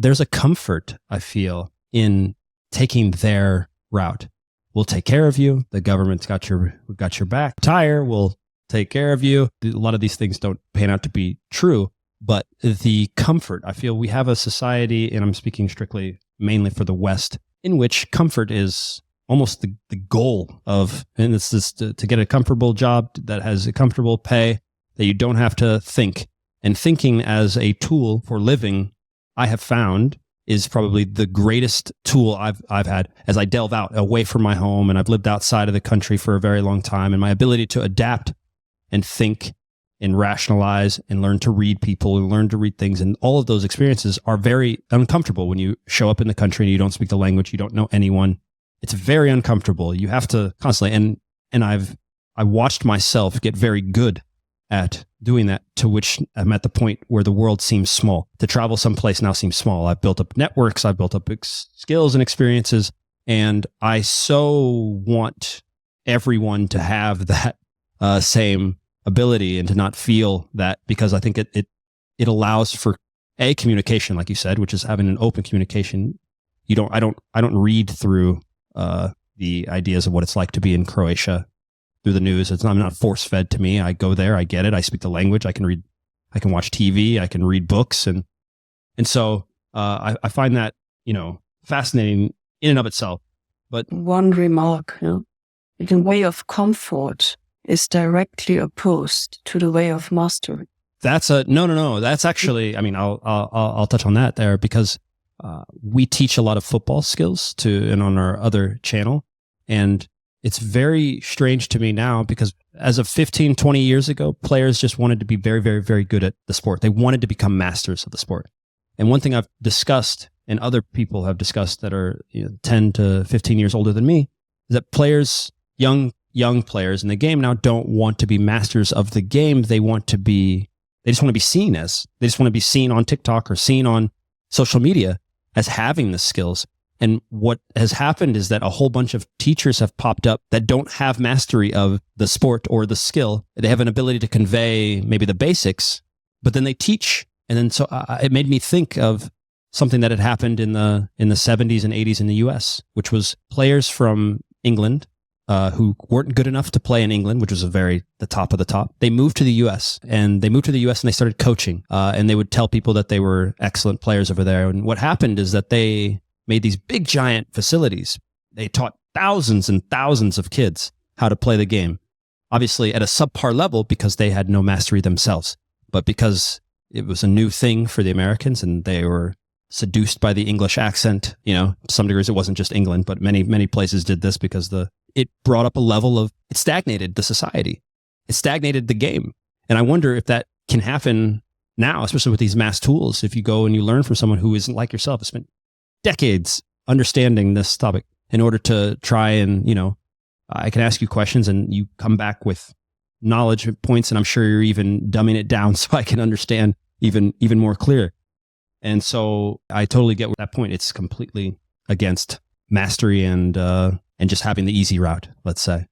there's a comfort, I feel, in taking their route. We'll take care of you. The government's got your back. Tire will take care of you. A lot of these things don't pan out to be true, but the comfort, I feel we have a society, and I'm speaking strictly mainly for the West, in which comfort is almost the goal of, and it's just to get a comfortable job that has a comfortable pay, that you don't have to think. And thinking as a tool for living, I have found, is probably the greatest tool I've had as I delve out away from my home, and I've lived outside of the country for a very long time, and my ability to adapt and think and rationalize and learn to read people and learn to read things. And all of those experiences are very uncomfortable when you show up in the country and you don't speak the language, you don't know anyone. It's very uncomfortable. You have to constantly, and I watched myself get very good at doing that, to which I'm at the point where the world seems small. To travel someplace now seems small. I've built up networks, I've built up skills and experiences, and I so want everyone to have that same ability and to not feel that, because I think it allows for communication, like you said, which is having an open communication. I don't read through the ideas of what it's like to be in Croatia through the news. I'm not force fed to me. I go there, I get it, I speak the language, I can read, I can watch TV, I can read books, and so I find that, fascinating in and of itself. But one remark, the way of comfort is directly opposed to the way of mastery. That's no. That's actually, I'll touch on that there, because we teach a lot of football skills and on our other channel. And it's very strange to me now, because as of 15, 20 years ago, players just wanted to be very, very, very good at the sport. They wanted to become masters of the sport. And one thing I've discussed, and other people have discussed that are 10 to 15 years older than me, is that players, young players in the game now, don't want to be masters of the game. They just want to be seen on TikTok or seen on social media as having the skills. And what has happened is that a whole bunch of teachers have popped up that don't have mastery of the sport or the skill. They have an ability to convey maybe the basics, but then they teach. And then so it made me think of something that had happened in the 70s and 80s in the US, which was players from England who weren't good enough to play in England, which was the top of the top. They moved to the US, and they started coaching, and they would tell people that they were excellent players over there. And what happened is that they made these big giant facilities. They taught thousands and thousands of kids how to play the game, obviously at a subpar level because they had no mastery themselves, but because it was a new thing for the Americans and they were seduced by the English accent. To some degrees, it wasn't just England, but many places did this because it brought up a level of, it stagnated the society. It stagnated the game. And I wonder if that can happen now, especially with these mass tools. If you go and you learn from someone who isn't like yourself, has spent decades understanding this topic in order to try and, I can ask you questions and you come back with knowledge points, and I'm sure you're even dumbing it down so I can understand even more clear. And so I totally get that point. It's completely against mastery and just having the easy route, let's say.